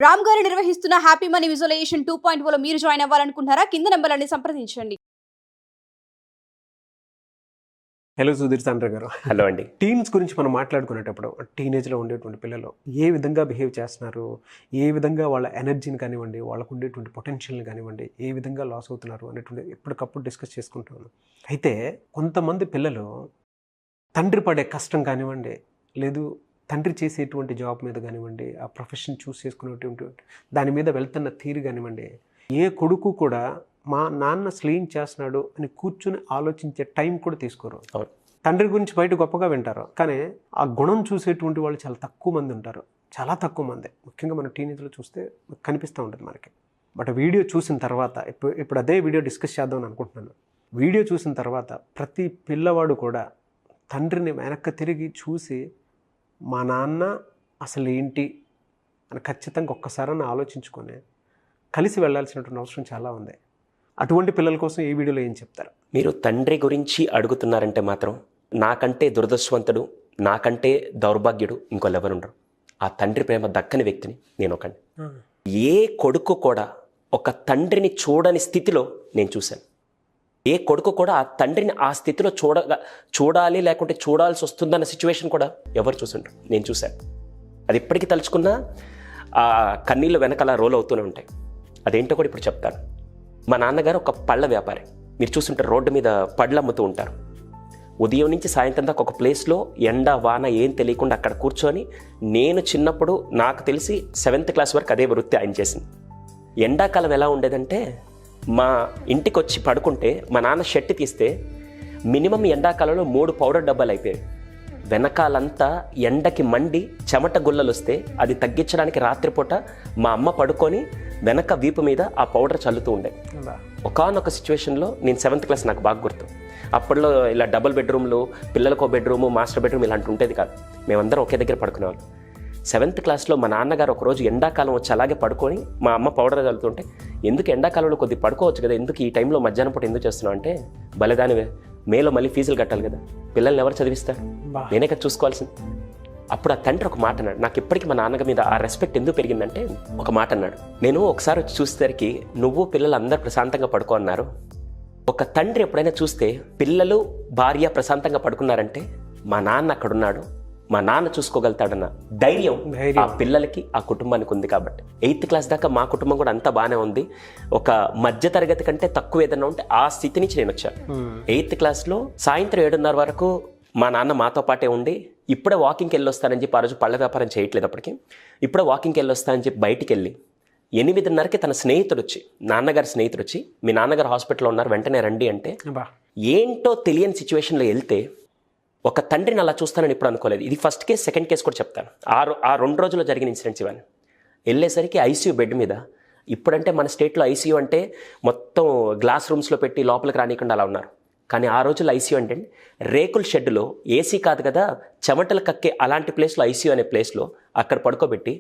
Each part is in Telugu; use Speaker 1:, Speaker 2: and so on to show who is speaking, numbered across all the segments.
Speaker 1: రామ్ గారు నిర్వహిస్తున్న హ్యాపీ మనీ విజువలైజేషన్ 2.0 మీరు జాయిన్ అవ్వాలనుకుంటున్నారా? కింద నంబర్లని సంప్రదించండి.
Speaker 2: హలో సుధీర్ సాండ్ర గారు.
Speaker 3: హలో అండి.
Speaker 2: టీన్స్ గురించి మనం మాట్లాడుకునేటప్పుడు టీనేజ్లో ఉండేటువంటి పిల్లలు ఏ విధంగా బిహేవ్ చేస్తున్నారు, ఏ విధంగా వాళ్ళ ఎనర్జీని కానివ్వండి, వాళ్ళకు ఉండేటువంటి పొటెన్షియల్ని కానివ్వండి, ఏ విధంగా లాస్ అవుతున్నారు అనేటువంటి ఎప్పటికప్పుడు డిస్కస్ చేసుకుంటాను. అయితే కొంతమంది పిల్లలు తండ్రి పడే కష్టం కానివ్వండి, లేదు తండ్రి చేసేటువంటి జాబ్ మీద కానివ్వండి, ఆ ప్రొఫెషన్ చూస్ చేసుకునేటువంటి దాని మీద వెళ్తున్న తీరు కానివ్వండి, ఏ కొడుకు కూడా మా నాన్న అసలు ఏం చేస్తున్నాడు అని కూర్చుని ఆలోచించే టైం కూడా తీసుకోరు. తండ్రి గురించి బయట గొప్పగా వింటారు, కానీ ఆ గుణం చూసేటువంటి వాళ్ళు చాలా తక్కువ మంది ఉంటారు. చాలా తక్కువ మంది, ముఖ్యంగా మన టీనేజ్లో చూస్తే కనిపిస్తూ ఉంటుంది మనకి. బట్ వీడియో చూసిన తర్వాత ఇప్పుడు అదే వీడియో డిస్కస్ చేద్దామని అనుకుంటున్నాను. వీడియో చూసిన తర్వాత ప్రతి పిల్లవాడు కూడా తండ్రిని వెనక్కి తిరిగి చూసి మా నాన్న అసలు ఏంటి అని ఖచ్చితంగా ఒక్కసారని ఆలోచించుకొని కలిసి వెళ్ళాల్సినటువంటి అవసరం చాలా ఉంది. అటువంటి పిల్లల కోసం ఈ వీడియోలో ఏం చెప్తారు?
Speaker 3: మీరు తండ్రి గురించి అడుగుతున్నారంటే మాత్రం నాకంటే దురదృష్టవంతుడు, నాకంటే దౌర్భాగ్యుడు ఇంకోళ్ళు ఎవరు ఉండరు. ఆ తండ్రి ప్రేమ దక్కని వ్యక్తిని నేను ఒకండి. ఏ కొడుకు కూడా ఒక తండ్రిని చూడని స్థితిలో నేను చూశాను. ఏ కొడుకు కూడా ఆ తండ్రిని ఆ స్థితిలో చూడాలి లేకుంటే చూడాల్సి వస్తుందన్న సిచ్యువేషన్ కూడా ఎవరు చూసుంటారు. నేను చూశాను. అది ఇప్పటికీ తలుచుకున్నా ఆ కన్నీళ్ళు వెనకాల రోల్ అవుతూనే ఉంటాయి. అదేంటో కూడా ఇప్పుడు చెప్తాను. మా నాన్నగారు ఒక పళ్ళ వ్యాపారి. మీరు చూస్తుంటారు, రోడ్డు మీద పళ్ళు అమ్ముతూ ఉంటారు. ఉదయం నుంచి సాయంత్రం దాకా ఒక ప్లేస్లో ఎండ వాన ఏం తెలియకుండా అక్కడ కూర్చొని, నేను చిన్నప్పుడు నాకు తెలిసి 7th క్లాస్ వరకు అదే వృత్తి ఆయన చేసింది. ఎండాకాలం ఎలా ఉండేదంటే, మా ఇంటికి వచ్చి పడుకుంటే మా నాన్న షర్ట్ తీస్తే మినిమం ఎండాకాలంలో 3 పౌడర్ డబ్బాలు అయిపోయాయి. వెనకాలంతా ఎండకి మండి చెమట గుల్లలు వస్తే అది తగ్గించడానికి రాత్రిపూట మా అమ్మ పడుకొని వెనక వీపు మీద ఆ పౌడర్ చల్లుతూ ఉండే. ఒకానొక సిచ్యువేషన్లో నేను 7th క్లాస్, నాకు బాగా గుర్తు. అప్పట్లో ఇలా డబుల్ బెడ్రూమ్లు, పిల్లలకో బెడ్రూము, మాస్టర్ బెడ్రూమ్ ఇలాంటి ఉండేది కాదు. మేమందరం ఒకే దగ్గర పడుకునేవాళ్ళం. 7th క్లాస్లో మా నాన్నగారు ఒకరోజు ఎండాకాలం వచ్చి అలాగే పడుకొని మా అమ్మ పౌడర్ చల్లుతుంటే, ఎందుకు ఎండాకాలంలో కొద్దిగా పడుకోవచ్చు కదా, ఎందుకు ఈ టైంలో మధ్యాహ్నం పూట ఎందుకు చేస్తున్నావు అంటే, బలిదానివే, మేలో మళ్ళీ ఫీజులు కట్టాలి కదా, పిల్లల్ని ఎవరు చదివిస్తారు, నేనే కదా చూసుకోవాల్సింది. అప్పుడు ఆ తండ్రి ఒక మాట అన్నాడు. నాకు ఇప్పటికీ మా నాన్నగ మీద ఆ రెస్పెక్ట్ ఎందుకు పెరిగిందంటే, ఒక మాట అన్నాడు. నేను ఒకసారి వచ్చి చూసేసరికి నువ్వు పిల్లలు అందరు ప్రశాంతంగా పడుకో అన్నారు. ఒక తండ్రి ఎప్పుడైనా చూస్తే పిల్లలు భార్య ప్రశాంతంగా పడుకున్నారంటే మా నాన్న అక్కడున్నాడు, మా నాన్న చూసుకోగలుగుతాడన్న ధైర్యం ఆ పిల్లలకి, ఆ కుటుంబానికి ఉంది. కాబట్టి 8th క్లాస్ దాకా మా కుటుంబం కూడా అంతా బాగానే ఉంది. ఒక మధ్య తరగతి కంటే తక్కువ ఏదైనా ఉంటే ఆ స్థితి నుంచి నేను వచ్చాను. 8th క్లాస్లో సాయంత్రం 7:30 వరకు మా నాన్న మాతో పాటే ఉండి, ఇప్పుడే వాకింగ్కి వెళ్ళొస్తానని చెప్పి, ఆ రోజు పళ్ళ వ్యాపారం చేయట్లేదు అప్పటికి, ఇప్పుడే వాకింగ్కి వెళ్ళొస్తానని చెప్పి బయటికి వెళ్ళి 8:30కి తన స్నేహితుడు వచ్చి, నాన్నగారి స్నేహితుడు వచ్చి, మీ నాన్నగారు హాస్పిటల్లో ఉన్నారు వెంటనే రండి అంటే, ఏంటో తెలియని సిచ్యువేషన్లో వెళ్తే ఒక తండ్రిని అలా చూస్తానని ఇప్పుడు అనుకోలేదు. ఇది ఫస్ట్ కేసు, సెకండ్ కేసు కూడా చెప్తాను. ఆ 2 రోజుల్లో జరిగిన ఇన్సిడెంట్స్ ఇవన్నీ. వెళ్ళేసరికి ఐసీయూ బెడ్ మీద, ఇప్పుడంటే మన స్టేట్లో ఐసీయూ అంటే మొత్తం గ్లాస్ రూమ్స్లో పెట్టి లోపలికి రానికుండా అలా ఉన్నారు. కానీ ఆ రోజుల్లో ఐసీయూ అంటే రేకుల షెడ్లో, ఏసీ కాదు కదా, చెమటలు కక్కే అలాంటి ప్లేస్లో, ఐసీయూ అనే ప్లేస్లో అక్కడ పడుకోబెట్టి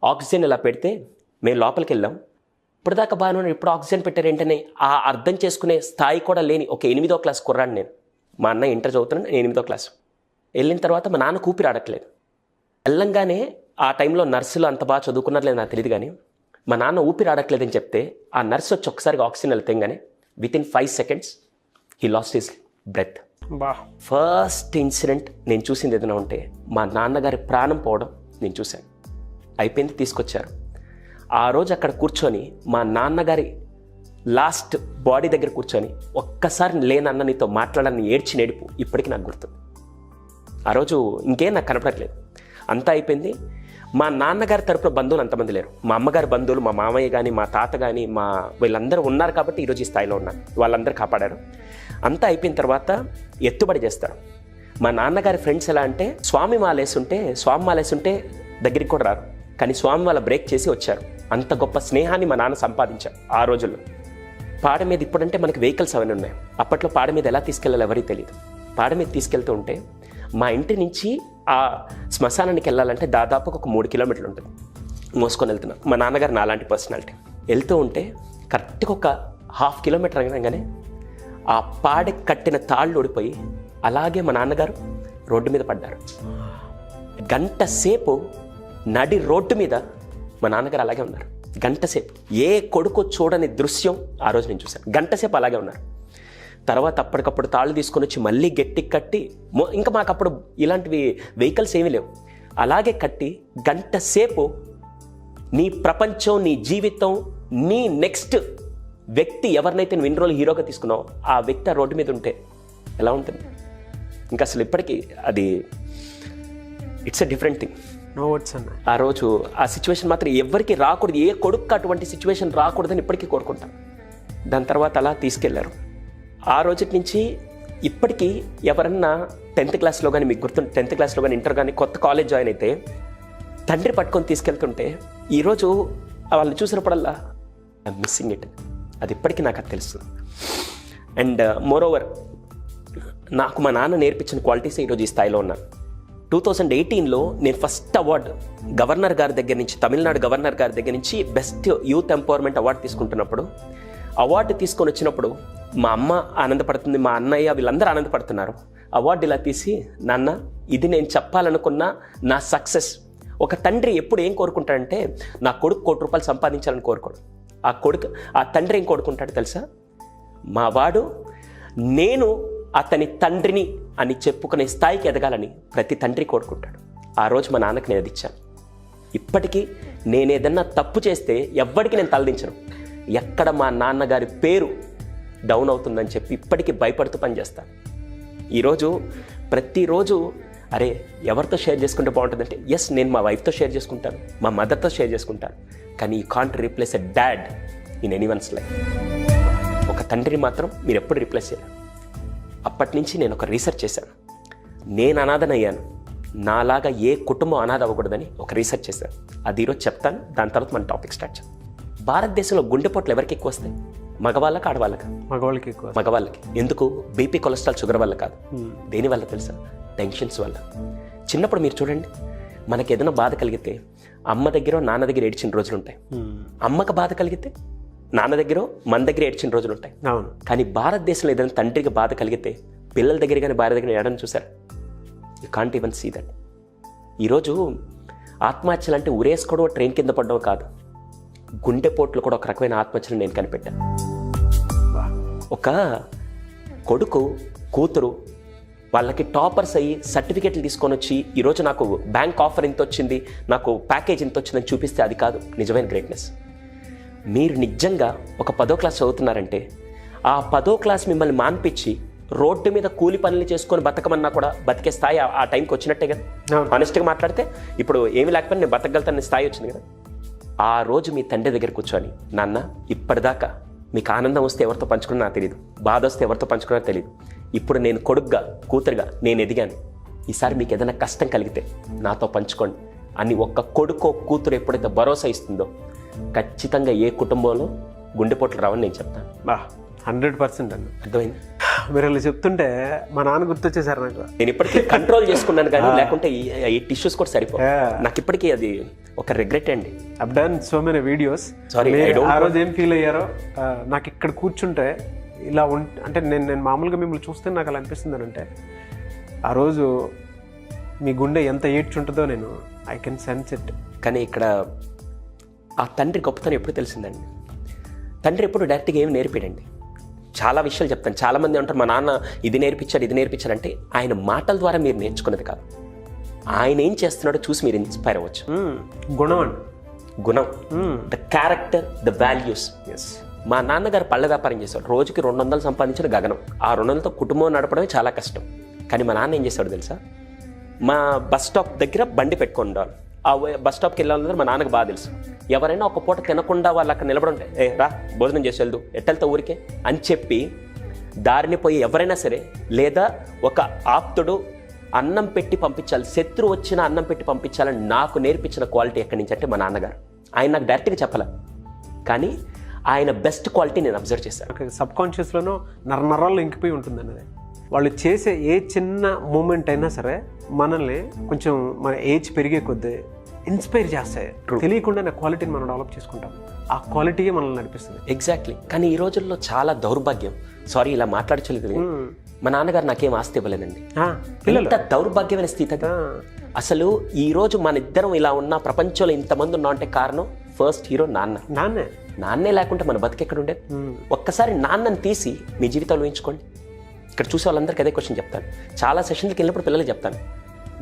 Speaker 3: ఆక్సిజన్ ఇలా పెడితే మేము లోపలికి వెళ్ళాం. ఇప్పటిదాకా బాగానే ఉన్నాడు, ఇప్పుడు ఆక్సిజన్ పెట్టారేంటనే ఆ అర్థం చేసుకునే స్థాయి కూడా లేని ఒక 8వ క్లాస్ కుర్రాడు నేను. మా అన్న ఇంటర్ చదువుతున్నాను, నేను 8వ క్లాస్. వెళ్ళిన తర్వాత మా నాన్న ఊపిరి ఆడట్లేదు. వెళ్ళంగానే ఆ టైంలో నర్సులు అంత బాగా చదువుకున్నారు లేదు నాకు తెలియదు, కానీ మా నాన్న ఊపిరి ఆడట్లేదని చెప్తే ఆ నర్సు వచ్చి ఒక్కసారిగా ఆక్సిజన్ వెళ్తేగానే within 5 seconds he lost his breath. First incident నేను చూసింది ఏదైనా ఉంటే మా నాన్నగారి ప్రాణం పోవడం నేను చూశాను. అయిపోయింది, తీసుకొచ్చారు. ఆ రోజు అక్కడ కూర్చొని మా నాన్నగారి లాస్ట్ బాడీ దగ్గర కూర్చొని, ఒక్కసారి లేనన్న నీతో మాట్లాడాలని ఏడ్చి నేడుపు ఇప్పటికీ నాకు గుర్తుంది. ఆ రోజు ఇంకేం నాకు కనపడట్లేదు, అంతా అయిపోయింది. మా నాన్నగారి తరపున బంధువులు అంతమంది లేరు. మా అమ్మగారి బంధువులు, మా మామయ్య కానీ, మా తాత కానీ, వీళ్ళందరూ ఉన్నారు కాబట్టి ఈరోజు ఈ స్థాయిలో ఉన్నాను. వాళ్ళందరూ కాపాడారు. అంతా అయిపోయిన తర్వాత ఎత్తుబడి చేస్తారు. మా నాన్నగారి ఫ్రెండ్స్ ఎలా అంటే, స్వామి మాలేసుంటే దగ్గరికి కూడా రారు, కానీ స్వామి వాళ్ళ బ్రేక్ చేసి వచ్చారు. అంత గొప్ప స్నేహాన్ని మా నాన్న సంపాదించారు ఆ రోజుల్లో. పాడ మీద ఇప్పుడంటే మనకి వెహికల్స్ అవన్నీ ఉన్నాయి. అప్పట్లో పాడ మీద ఎలా తీసుకెళ్ళాలో ఎవరికి తెలియదు. పాడ మీద తీసుకెళ్తూ ఉంటే మా ఇంటి నుంచి ఆ శ్మశానానికి వెళ్ళాలంటే దాదాపు ఒక 3 కిలోమీటర్లు ఉంటుంది. మోసుకొని వెళ్తున్నాం. మా నాన్నగారు నాలాంటి పర్సనాలిటీ. వెళ్తూ ఉంటే కరెక్ట్గా ఒక 1/2 కిలోమీటర్ అనగానే ఆ పాడెకి కట్టిన తాళ్ళు ఊడిపోయి అలాగే మా నాన్నగారు రోడ్డు మీద పడ్డారు. గంట సేపు నడి రోడ్డు మీద మా నాన్నగారు అలాగే ఉన్నారు. గంటసేపు ఏ కొడుకు చూడని దృశ్యం ఆ రోజు నేను చూశాను. గంటసేపు అలాగే ఉన్నారు. తర్వాత అప్పటికప్పుడు తాళ్ళు తీసుకొని వచ్చి మళ్ళీ గట్టి కట్టి, ఇంకా మాకు అప్పుడు ఇలాంటివి వెహికల్స్ ఏమీ లేవు, అలాగే కట్టి గంటసేపు నీ ప్రపంచం, నీ జీవితం, నీ నెక్స్ట్ వ్యక్తి ఎవరినైతే నువ్వు 2 రోజులు హీరోగా తీసుకున్నావు ఆ వ్యక్తి ఆ రోడ్డు మీద ఉంటే ఎలా ఉంటుంది? ఇంకా అసలు ఇప్పటికీ అది it's a different thing.
Speaker 2: No words అన్న.
Speaker 3: ఆ రోజు ఆ సిచ్యువేషన్ మాత్రం ఎవరికి రాకూడదు, ఏ కొడుకు అటువంటి సిచ్యువేషన్ రాకూడదని ఇప్పటికీ కోరుకుంటాను. దాని తర్వాత అలా తీసుకెళ్లారు. ఆ రోజు నుంచి ఇప్పటికీ ఎవరన్నా 10th క్లాస్లో కానీ, మీకు గుర్తు 10th క్లాస్లో కానీ, ఇంటర్ కానీ కొత్త కాలేజ్ జాయిన్ అయితే తండ్రి పట్టుకొని తీసుకెళ్తుంటే ఈరోజు వాళ్ళు చూసినప్పుడల్లా ఐఎమ్ మిస్సింగ్ ఇట్. అది ఇప్పటికీ నాకు అది తెలుస్తుంది. అండ్ మోర్ ఓవర్ నాకు మా నాన్న నేర్పించిన క్వాలిటీస్ ఈరోజు ఈ స్థాయిలో ఉన్నాను. 2018లో నేను ఫస్ట్ అవార్డు గవర్నర్ గారి దగ్గర నుంచి, తమిళనాడు గవర్నర్ గారి దగ్గర నుంచి బెస్ట్ యూత్ ఎంపవర్మెంట్ అవార్డు తీసుకుంటున్నప్పుడు, అవార్డు తీసుకొని వచ్చినప్పుడు మా అమ్మ ఆనందపడుతుంది, మా అన్నయ్య వీళ్ళందరూ ఆనందపడుతున్నారు. అవార్డు ఇలా తీసి, నాన్న ఇది నేను చెప్పాలనుకున్న నా సక్సెస్. ఒక తండ్రి ఎప్పుడు ఏం కోరుకుంటాడంటే నా కొడుకు ₹1,00,00,000 సంపాదించాలని కోరుకోడు. ఆ తండ్రి ఏం కోరుకుంటాడు తెలుసా? మా వాడు నేను అతని తండ్రిని అని చెప్పుకునే స్థాయికి ఎదగాలని ప్రతి తండ్రి కోరుకుంటాడు. ఆ రోజు మా నాన్నకి నేను అది ఇచ్చాను. ఇప్పటికీ నేను ఏదన్నా తప్పు చేస్తే ఎవ్వడికి నేను తలదించను. ఎక్కడ మా నాన్నగారి పేరు డౌన్ అవుతుందని చెప్పి ఇప్పటికీ భయపడుతూ పనిచేస్తాను. ఈరోజు ప్రతిరోజు అరే ఎవరితో షేర్ చేసుకుంటే బాగుంటుందంటే, ఎస్ నేను మా వైఫ్తో షేర్ చేసుకుంటాను, మా మదర్తో షేర్ చేసుకుంటాను, కానీ you can't replace a dad in anyone's life. ఒక తండ్రిని మాత్రం మీరు ఎప్పుడు రీప్లేస్ చేయలేరు. అప్పటి నుంచి నేను ఒక రీసెర్చ్ చేశాను. నేను అనాథనయ్యాను, నాలాగా ఏ కుటుంబం అనాథ అవ్వకూడదని ఒక రీసెర్చ్ చేశాను. అది ఈరోజు చెప్తాను, దాని తర్వాత మన టాపిక్ స్టార్ట్ చేద్దాం. భారతదేశంలో గుండెపోట్లు ఎవరికి ఎక్కువ వస్తాయి? మగవాళ్ళకి, ఆడవాళ్ళకి?
Speaker 2: మగవాళ్ళకి ఎక్కువ.
Speaker 3: మగవాళ్ళకి. ఎందుకు? బీపీ, కొలెస్ట్రాల్, షుగర్ వల్ల కాదు. దేని వల్ల తెలుసా? టెన్షన్స్ వల్ల. చిన్నప్పుడు మీరు చూడండి, మనకి ఏదైనా బాధ కలిగితే అమ్మ దగ్గర, నాన్న దగ్గర ఏడ్చిన రోజులు ఉంటాయి. అమ్మకి బాధ కలిగితే నాన్న దగ్గర, మన దగ్గర ఏడ్చిన రోజులు ఉంటాయి.
Speaker 2: అవును.
Speaker 3: కానీ భారతదేశంలో ఏదైనా తండ్రికి బాధ కలిగితే పిల్లల దగ్గర కానీ భార్య దగ్గర ఏడని చూసారు? You can't even see that. ఈరోజు ఆత్మహత్యలు అంటే ఉరేసుకోవడం, ట్రైన్ కింద పడడం కాదు, గుండెపోట్లు కూడా ఒక రకమైన ఆత్మహత్యలు నేను కనిపెట్టాను. ఒక కొడుకు, కూతురు వాళ్ళకి టాపర్స్ అయ్యి సర్టిఫికెట్లు తీసుకొని వచ్చి ఈరోజు నాకు బ్యాంక్ ఆఫర్ ఇంత వచ్చింది, నాకు ప్యాకేజ్ ఇంత వచ్చిందని చూపిస్తే అది కాదు నిజమైన గ్రేట్నెస్. మీరు నిజంగా ఒక 10వ క్లాస్ చదువుతున్నారంటే ఆ 10వ క్లాస్ మిమ్మల్ని మాన్పించి రోడ్డు మీద కూలి పనులు చేసుకొని బతకమన్నా కూడా బతికే స్థాయి ఆ టైంకి వచ్చినట్టే కదా. హానెస్ట్గా మాట్లాడితే ఇప్పుడు ఏమి లేకపోయినా నేను బతకగలుగుతాను స్థాయి వచ్చింది కదా. ఆ రోజు మీ తండ్రి దగ్గర కూర్చొని, నాన్న ఇప్పటిదాకా మీకు ఆనందం వస్తే ఎవరితో పంచుకున్నా నాకు తెలియదు, బాధ వస్తే ఎవరితో పంచుకున్నా తెలియదు, ఇప్పుడు నేను కొడుకుగా, కూతురుగా నేను ఎదిగాను, ఈసారి మీకు ఏదైనా కష్టం కలిగితే నాతో పంచుకోండి అని ఒక్క కొడుకో కూతురు ఎప్పుడైతే భరోసా ఇస్తుందో ఖచ్చితంగా ఏ కుటుంబంలో గుండెపోట్లు రావని నేను చెప్తాను.
Speaker 2: 100% అన్న.
Speaker 3: అర్థమైంది?
Speaker 2: మీరు అలా చెప్తుంటే మా నాన్న గుర్తొచ్చేసారు నాకు.
Speaker 3: నేను ఇప్పటికీ కంట్రోల్ చేసుకున్నాను, కానీ లేకుంటే ఈ టిష్యూస్ కూడా సరిపో. నాకు ఇప్పటికీ అది ఒక రిగ్రెట్ అండి.
Speaker 2: I've done so many videos. ఆ రోజు ఏం ఫీల్ అయ్యారో నాకు ఇక్కడ కూర్చుంటే ఇలా అంటే నేను మామూలుగా మిమ్మల్ని చూస్తే నాకు అలా అనిపిస్తుంది అంటే, ఆ రోజు మీ గుండె ఎంత ఏడ్చుంటుందో నేను ఐ కెన్ సెన్స్ ఇట్.
Speaker 3: కానీ ఇక్కడ ఆ తండ్రి గొప్పతనం ఎప్పుడు తెలిసిందండి. తండ్రి ఎప్పుడు డైరెక్ట్గా ఏమి నేర్పాడండి. చాలా విషయాలు చెప్తాను. చాలామంది అంటారు మా నాన్న ఇది నేర్పించాడు అంటే ఆయన మాటల ద్వారా మీరు నేర్చుకున్నది కాదు, ఆయన ఏం చేస్తున్నాడో చూసి మీరు ఇన్స్పైర్ అవ్వచ్చు. గుణం, ద క్యారెక్టర్, ద వాల్యూస్. మా నాన్నగారు పళ్ళ వ్యాపారం చేశాడు. రోజుకి 200 సంపాదించిన గగనం. ఆ 200తో కుటుంబం నడపడమే చాలా కష్టం. కానీ మా నాన్న ఏం చేశాడు తెలుసా? మా బస్ స్టాప్ దగ్గర బండి పెట్టుకుంటాను. ఆ బస్ స్టాప్కి వెళ్ళాలన్నది మా నాన్నకు బాగా తెలుసు. ఎవరైనా ఒక పూట తినకుండా వాళ్ళు అక్కడ నిలబడుంటే, రా భోజనం చేసి వెళ్దు, ఎట్టెళ్తా ఊరికే అని చెప్పి దారిని పోయి ఎవరైనా సరే, లేదా ఒక ఆప్తుడు అన్నం పెట్టి పంపించాలి, శత్రు వచ్చిన అన్నం పెట్టి పంపించాలని నాకు నేర్పించిన క్వాలిటీ ఎక్కడి నుంచి అంటే మా నాన్నగారు. ఆయన నాకు డైరెక్ట్గా చెప్పాల, కానీ ఆయన బెస్ట్ క్వాలిటీ నేను అబ్జర్వ్ చేశాను.
Speaker 2: సబ్కాన్షియస్లోనూ నరాల్లో ఇంకిపోయి ఉంటుంది అన్నది. వాళ్ళు చేసే ఏ చిన్న మూమెంట్ అయినా సరే మనల్ని కొంచెం మన ఏజ్ పెరిగే కొద్దీ ఇన్స్పైర్ చేస్తాయి. తెలియకుండా నా క్వాలిటీని మనం డెవలప్ చేసుకుంటాం. ఆ క్వాలిటీయే మనల్ని నడిపిస్తుంది.
Speaker 3: ఎగ్జాక్ట్లీ. కానీ ఈ రోజుల్లో చాలా దౌర్భాగ్యం, సారీ ఇలా మాట్లాడలేదు, మా నాన్నగారు నాకేం ఆస్తి ఇవ్వలేదండి. ఎంత దౌర్భాగ్యమైన స్థితి అది. అసలు ఈరోజు మన ఇద్దరం ఇలా ఉన్న ప్రపంచంలో ఇంతమంది ఉన్నాం అంటే కారణం ఫస్ట్ హీరో నాన్నే లేకుంటే మన బతికెక్కడ ఉండేది. ఒక్కసారి నాన్నని తీసి మీ జీవితంలో ఊహించుకోండి. ఇక్కడ చూసే వాళ్ళందరికీ అదే క్వశ్చన్ చెప్తాను. చాలా సెషన్లకు వెళ్ళినప్పుడు పిల్లలు చెప్తాను,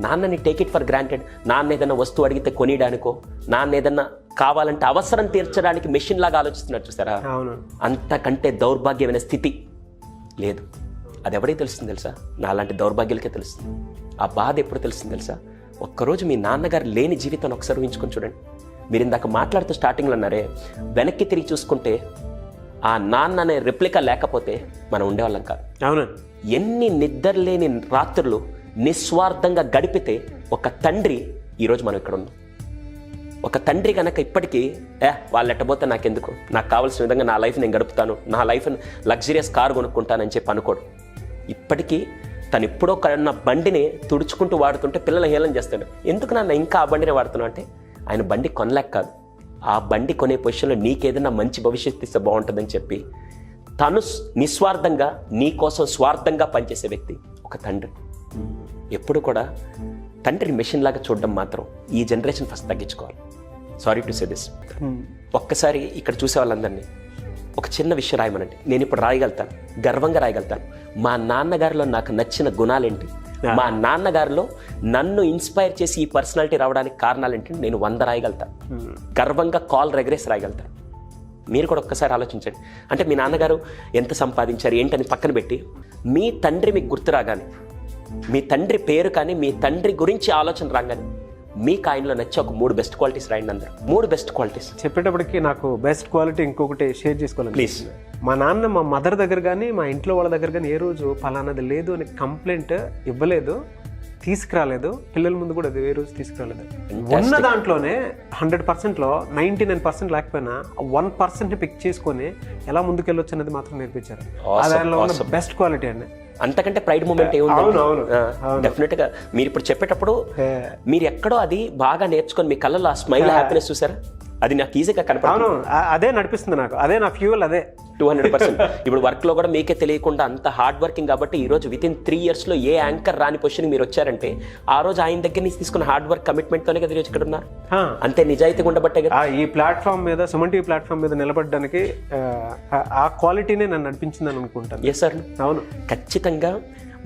Speaker 3: నాన్నని టేక్ ఇట్ ఫర్ గ్రాంటెడ్. నాన్న ఏదైనా వస్తువు అడిగితే కొనియడానికో, నాన్న ఏదన్నా కావాలంటే అవసరం తీర్చడానికి మెషిన్ లాగా ఆలోచిస్తున్నారు చూసారా, అంతకంటే దౌర్భాగ్యమైన స్థితి లేదు. అది ఎవరికి తెలుస్తుంది తెలుసా? నాలాంటి దౌర్భాగ్యులకే తెలుస్తుంది. ఆ బాధ ఎప్పుడు తెలుస్తుంది తెలుసా? ఒక్కరోజు మీ నాన్నగారు లేని జీవితాన్ని ఒకసారి ఊహించుకొని చూడండి. మీరు ఇందాక మాట్లాడుతూ స్టార్టింగ్లో అన్నారే, వెనక్కి తిరిగి చూసుకుంటే ఆ నాన్న అనే రెప్లికా లేకపోతే మనం ఉండేవాళ్ళం కాదు.
Speaker 2: అవును. ఎన్ని
Speaker 3: నిద్రలేని రాత్రులు నిస్వార్థంగా గడిపితే ఒక తండ్రి ఈరోజు మనం ఇక్కడ ఉన్నాం. ఒక తండ్రి కనుక ఇప్పటికీ వాళ్ళు ఎట్టబోతే నాకెందుకు, నాకు కావాల్సిన విధంగా నా లైఫ్ నేను గడుపుతాను, నా లైఫ్ లగ్జరియస్ కారు కొనుక్కుంటానని చెప్పి అనుకోడు. ఇప్పటికీ తను ఎప్పుడో కొన్న బండిని తుడుచుకుంటూ వాడుతుంటే పిల్లలు హేళన చేస్తాడు. ఎందుకు నాన్న ఇంకా ఆ బండినే వాడుతున్నావు అంటే, ఆయన బండి కొనలేక కాదు, ఆ బండి కొనే పొజిషన్లో నీకేదైనా మంచి భవిష్యత్తు ఇస్తే బాగుంటుందని చెప్పి తను నిస్వార్థంగా నీ కోసం స్వార్థంగా పనిచేసే వ్యక్తి ఒక తండ్రి. ఎప్పుడు కూడా తండ్రిని మెషిన్ లాగా చూడడం మాత్రం ఈ జనరేషన్ ఫస్ట్ తగ్గించుకోవాలి. Sorry to say this. ఒక్కసారి ఇక్కడ చూసే వాళ్ళందరినీ ఒక చిన్న విషయం రాయమనండి. నేను ఇప్పుడు రాయగలుగుతాను, గర్వంగా రాయగలుగుతాను. మా నాన్నగారిలో నాకు నచ్చిన గుణాలేంటి, మా నాన్నగారిలో నన్ను ఇన్స్పైర్ చేసి ఈ పర్సనాలిటీ రావడానికి కారణాలు ఏంటి, నేను 100 రాయగలుగుతాను. గర్వంగా కాల్ రెగ్రెస్ రాయగలుగుతాను. మీరు కూడా ఒక్కసారి ఆలోచించండి. అంటే మీ నాన్నగారు ఎంత సంపాదించారు ఏంటని పక్కన పెట్టి, మీ తండ్రి మీకు గుర్తు రాగానే, మీ తండ్రి పేరు కానీ మీ తండ్రి గురించి ఆలోచన రాగానే మీకు ఆయనలో నచ్చే ఒక 3 బెస్ట్ క్వాలిటీస్ రాయండి. అందరూ 3 బెస్ట్ క్వాలిటీస్.
Speaker 2: చెప్పేటప్పటికి నాకు బెస్ట్ క్వాలిటీ ఇంకొకటి షేర్ చేసుకోవాలి
Speaker 3: ప్లీజ్.
Speaker 2: మా నాన్న మా మదర్ దగ్గర కానీ మా ఇంట్లో వాళ్ళ దగ్గర కానీ ఏ రోజు ఫలానాది లేదు అని కంప్లైంట్ ఇవ్వలేదు, తీసుకురాలేదు. పిల్లల ముందు కూడా అది ఏ రోజు తీసుకురాలేదు. ఉన్న దాంట్లోనే 100%లో 99% లేకపోయినా 1% పిక్ చేసుకొని ఎలా ముందుకెళ్ళొచ్చు అనేది మాత్రం నేర్పించారు. దానిలో ఉన్న బెస్ట్ క్వాలిటీ అండి.
Speaker 3: అంతకంటే ప్రైడ్ మూమెంట్ ఏముంది? డెఫినెట్ గా మీరు ఇప్పుడు చెప్పేటప్పుడు మీరు ఎక్కడో అది బాగా నేర్చుకొని మీ కళ్ళలో ఆ స్మైల్ హ్యాపీనెస్ చూసారా, అది నాకు ఈజీగా కనపడుతుంది.
Speaker 2: అదే నడిపిస్తుంది నాకు, అదే నా ఫ్యూయల్, అదే
Speaker 3: 200%. ఇప్పుడు వర్క్ లో కూడా మీకే తెలియకుండా అంత హార్డ్ వర్కింగ్ కాబట్టి ఈ రోజు విత్ ఇన్ 3 years లో ఏ యాంకర్ రాని పొజిషన్ మీరు వచ్చారంటే ఆ రోజు ఆయన దగ్గర నుంచి తీసుకున్న హార్డ్ వర్క్ కమిట్మెంట్ తోనే కదా ఇక్కడ ఉన్నారు. అంతే నిజాయితీగా ఉండబట్టే కదా
Speaker 2: ఈ ప్లాట్ఫామ్ మీద, సుమన్ టీవీ ప్లాట్ఫామ్ మీద నిలబడడానికి ఆ క్వాలిటీనే నన్ను నడిపించిందని అనుకుంటాను.
Speaker 3: Yes sir. అవును, ఖచ్చితంగా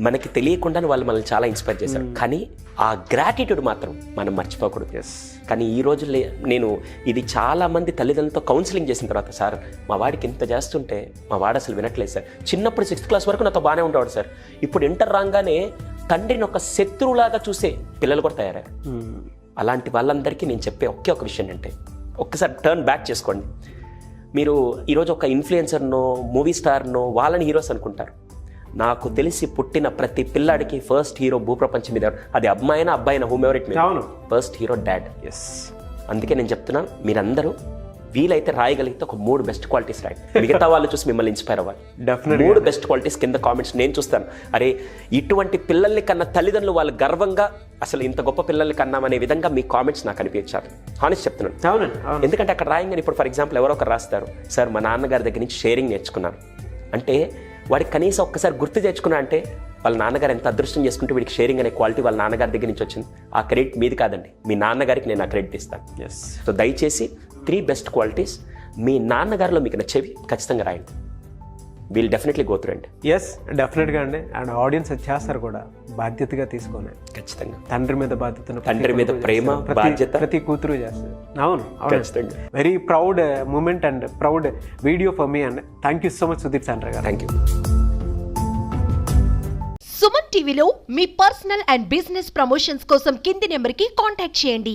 Speaker 3: మనకి తెలియకుండానే వాళ్ళు మనల్ని చాలా ఇన్స్పైర్ చేశారు. కానీ ఆ గ్రాటిట్యూడ్ మాత్రం మనం మర్చిపోకూడదు. కానీ ఈ రోజుల్లో నేను ఇది చాలా మంది తల్లిదండ్రులతో కౌన్సిలింగ్ చేసిన తర్వాత, సార్ మా వాడికి ఇంత చేస్తుంటే మా వాడు అసలు వినట్లేదు సార్. చిన్నప్పుడు 6th class వరకు నాతో బాగానే ఉండేవాడు సార్, ఇప్పుడు ఇంటర్ రాగానే తండ్రిని ఒక శత్రువులాగా చూసే పిల్లలు కూడా తయారయ్యారు. అలాంటి వాళ్ళందరికీ నేను చెప్పే ఒక విషయం అంటే, ఒక్కసారి టర్న్ బ్యాక్ చేసుకోండి. మీరు ఈరోజు ఒక ఇన్ఫ్లుయెన్సర్నో మూవీ స్టార్నో వాళ్ళని హీరోస్ అనుకుంటారు. నాకు తెలిసి పుట్టిన ప్రతి పిల్లాడికి ఫస్ట్ హీరో భూప్రపంచం మీద, అది అమ్మాయినా అబ్బాయినా, whom ever it may, first hero dad. అందుకే నేను చెప్తున్నాను, మీరందరూ వీలైతే రాయగలిగితే ఒక 3 బెస్ట్ క్వాలిటీస్ రాయండి. మిగతా వాళ్ళు చూసి మిమ్మల్ని ఇన్స్పైర్ అవ్వాలి. 3 బెస్ట్ క్వాలిటీస్ కింద కామెంట్స్ నేను చూస్తాను. అరే ఇటువంటి పిల్లల్ని కన్నా తల్లిదండ్రులు వాళ్ళు గర్వంగా అసలు ఇంత గొప్ప పిల్లల్ని కన్నామనే విధంగా మీ కామెంట్స్ నాకు అనిపించారు. హానెస్ట్ చెప్తున్నాను. ఎందుకంటే అక్కడ రాయంగానే ఇప్పుడు ఫర్ ఎగ్జాంపుల్ ఎవరో ఒకరు రాస్తారు, సార్ మా నాన్నగారి దగ్గర నుంచి షేరింగ్ నేర్చుకున్నాను అంటే, వాడికి కనీసం ఒక్కసారి గుర్తు తెచ్చుకున్నా అంటే వాళ్ళ నాన్నగారు ఎంత అదృష్టం చేసుకుంటే వీడికి షేరింగ్ అనే క్వాలిటీ వాళ్ళ నాన్నగారి దగ్గర నుంచి వచ్చింది. ఆ క్రెడిట్ మీది కాదండి, మీ నాన్నగారికి నేను ఆ క్రెడిట్ ఇస్తాను. సో దయచేసి 3 బెస్ట్ క్వాలిటీస్ మీ నాన్నగారిలో మీకు నచ్చేవి ఖచ్చితంగా రాయండి. వీల్ డెఫినెట్లీ గో త్రూ అండి.
Speaker 2: ఎస్, డెఫినెట్గా అండి. అండ్ ఆడియన్స్ చేస్తారు కూడా, బాధ్యతగా తీసుకొని.
Speaker 3: ఖచ్చితంగా
Speaker 2: తండ్రి మీద బాధ్యత,
Speaker 3: తండ్రి మీద ప్రేమ, బాధ్యత
Speaker 2: ప్రతి కూతురు చేస్తారు. అవును, very proud moment and proud video for me and thank you so much Sudeep Sandra గారు.
Speaker 3: Thank you.
Speaker 4: సుమన్ టీవీలో మీ పర్సనల్ అండ్ బిజినెస్ ప్రమోషన్స్ కోసం కింది నెంబర్కి కాంటాక్ట్ చేయండి.